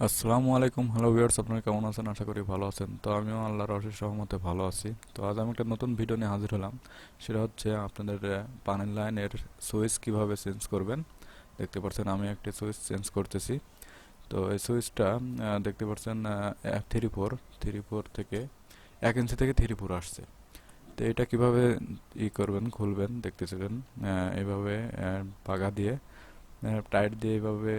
আসসালামু আলাইকুম, hello viewers, আপনারা কেমন আছেন? আশা করি ভালো আছেন। তো আমিও আল্লাহর অশেষ রহমতে ভালো আছি। তো আজ আমি একটা নতুন ভিডিও নিয়ে হাজির হলাম। সেটা হচ্ছে আপনাদের পানির লাইনের সুইচ কিভাবে চেঞ্জ করবেন। দেখতে পাচ্ছেন আমি একটা সুইচ চেঞ্জ করতেছি। তো এই সুইচটা দেখতে পাচ্ছেন 3 4 থেকে 1 ইঞ্চি থেকে 3 4 আসছে। তো এটা কিভাবে করবেন, খুলবেন দেখতেছিলেন। এইভাবে পাগা দিয়ে টাইট দিয়ে এইভাবে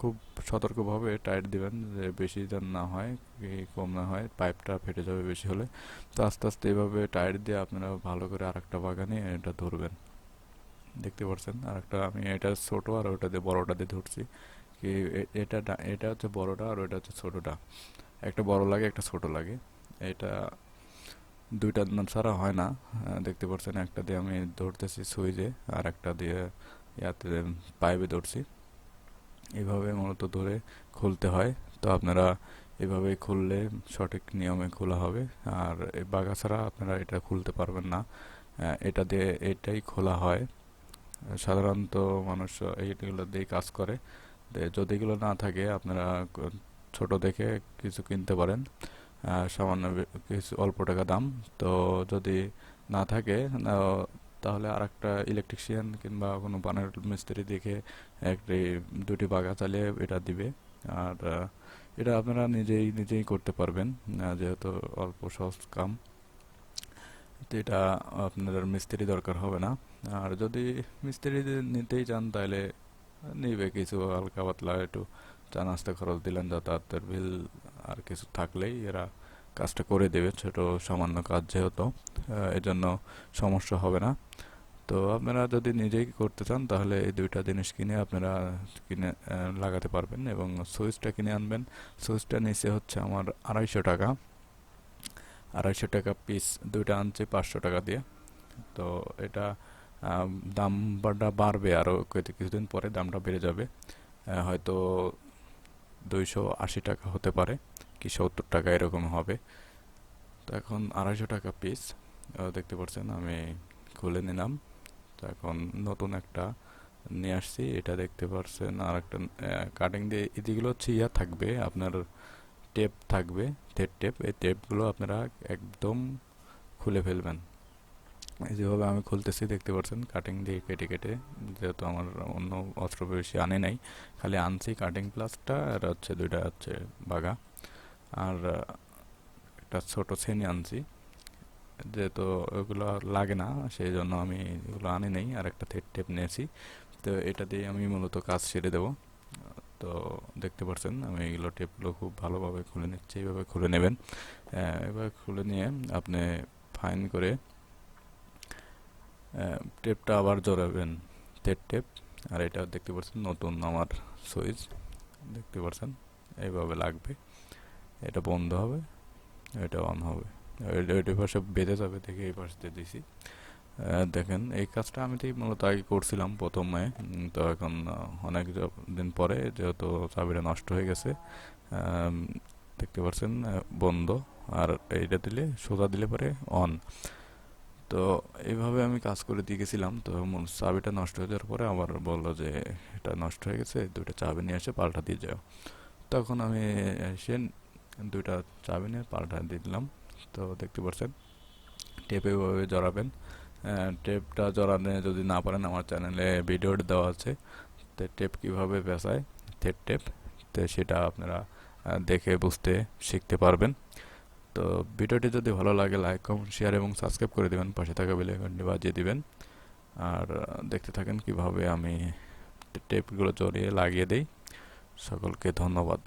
খুব সতর্কভাবে টাইট দিবেন, যে বেশি যেন না হয়, কি কম না হয়, পাইপটা ফেটে যাবে বেশি হলে। তো আস্তে আস্তে এইভাবে টাইট দিয়ে আপনারা ভালো করে আরেকটা বাগানে এটা ধরবেন। দেখতে পাচ্ছেন আরেকটা, আমি এটা ছোট আর ওটা দিয়ে বড়টা দিয়ে ধরছি। কি এটা হচ্ছে বড়টা আর ওটা হচ্ছে ছোটটা। একটা বড় লাগে, একটা ছোট লাগে। এটা দুইটা না ছাড়া হয় না। দেখতে পাচ্ছেন একটা দিয়ে আমি ধরতেছি সুইচে, আর একটা দিয়ে ইয়াতে পাইপে ধরছি। এভাবে মূলত ধরে খুলতে হয়। তো আপনারা এভাবে খুললে সঠিক নিয়মে খোলা হবে। আর এই বাগা ছাড়া আপনারা এটা খুলতে পারবেন না। এটা দিয়ে এটাই খোলা হয়। সাধারণত মানুষ এইগুলো দিয়েই কাজ করে। যদি এগুলো না থাকে আপনারা ছোট দেখে কিছু কিনতে পারেন, সামান্য কিছু অল্প টাকা দাম। তো যদি না থাকে তাহলে আরেকটা ইলেকট্রিশিয়ান কিংবা কোনো বানার মিস্ত্রি দেখে একটি দুটি বাগা চালিয়ে এটা দিবে। আর এটা আপনারা নিজেই নিজেই করতে পারবেন, যেহেতু অল্প সহজ কাম। তো এটা আপনাদের মিস্ত্রি দরকার হবে না। আর যদি মিস্ত্রি নিতেই চান তাহলে নিবে কিছু হালকা পাতলা একটু চা নাস্তা খরচ দিলেন, যাতায়াতের বিল আর কিছু থাকলেই এরা কাজটা করে দেবে। ছোট সামান্য কাজ যেহেতু, এজন্য সমস্যা হবে না। তো আপনারা যদি নিজেই করতে চান তাহলে এই দুইটা জিনিস কিনে আপনারা কিনে লাগাতে পারবেন, এবং সুইচটা কিনে আনবেন। সুইচটা নিচে হচ্ছে আমার 250 টাকা, 250 টাকা পিস। দুইটা আনছি 500 টাকা দিয়ে। তো এটা দামটা বাড়বে আরও, কিছুদিন পরে দামটা বেড়ে যাবে। হয়তো 280 টাকা হতে পারে, কি 70 টাকা এরকম হবে। তো এখন 250 টাকা পিস। দেখতে পাচ্ছেন আমি খুলে নিলাম। তো এখন নতুন একটা নিয়ে আসছি, এটা দেখতে পাচ্ছেন। আর একটা কাটিং দিয়ে এদিকগুলো হচ্ছে থাকবে আপনার, টেপ থাকবে, থেড টেপ। এই টেপগুলো আপনারা একদম খুলে ফেলবেন। এই যেভাবে আমি খুলতেছি দেখতে পাচ্ছেন, কাটিং দিয়ে কেটে কেটে। যেহেতু আমার অন্য অস্ত্র বেশি আনে নাই, খালি আনছি কাটিং প্লাসটা, আর হচ্ছে দুইটা হচ্ছে বাগা, আর একটা ছোট ছেনি আনছি। যেহেতু ওগুলো লাগে না সেই জন্য আমি এগুলো আনি নাই, আর একটা থেড টেপ নিয়েছি। তো এটা দিয়ে আমি মূলত কাজ সেরে দেবো। তো দেখতে পাচ্ছেন আমি এগুলো টেপগুলো খুব ভালোভাবে খুলে নিচ্ছি। এইভাবে খুলে নেবেন। এবার খুলে নিয়ে আপনি ফাইন করে টেপটা আবার জড়াবেন, থেড টেপ। আর এটা দেখতে পাচ্ছেন নতুন আমার সুইচ, দেখতে পাচ্ছেন এইভাবে লাগবে। এটা বন্ধ হবে, এটা অন হবে। এই পাশে বেঁধে যাবে, দেখে এই পাশে দিয়ে দিছি। দেখেন এই কাজটা আমি তো মূলত আগে করছিলাম প্রথমে। তো এখন অনেক দিন পরে যেহেতু চাবিটা নষ্ট হয়ে গেছে, দেখতে পাচ্ছেন বন্ধ। আর এইটা দিলে, সোজা দিলে পরে অন। তো এইভাবে আমি কাজ করে দিয়ে গেছিলাম। তো চাবিটা নষ্ট হয়ে যাওয়ার পরে আবার বললো যে এটা নষ্ট হয়ে গেছে, দুইটা চাবি নিয়ে এসে পাল্টা দিয়ে যাও। তখন আমি এসে দুইটা চাবি নিয়ে পাল্টা দিয়ে দিলাম। তো দেখতে পাচ্ছেন টেপে এভাবে জড়াবেন। টেপটা জড়ানো যদি না পারেন, আমার চ্যানেলে ভিডিও দেওয়া আছে, তো টেপ কীভাবে পেঁচায়, থেড টেপ। তো সেটা আপনারা দেখে বুঝতে শিখতে পারবেন। তো ভিডিওটি যদি ভালো লাগে লাইক, কমেন্ট, শেয়ার এবং সাবস্ক্রাইব করে দেবেন। পাশে থাকা বেল আইকনটি বাজিয়ে দিবেন। আর দেখতে থাকেন কিভাবে আমি টেপগুলো জড়িয়ে লাগিয়ে দেই। সকলকে ধন্যবাদ।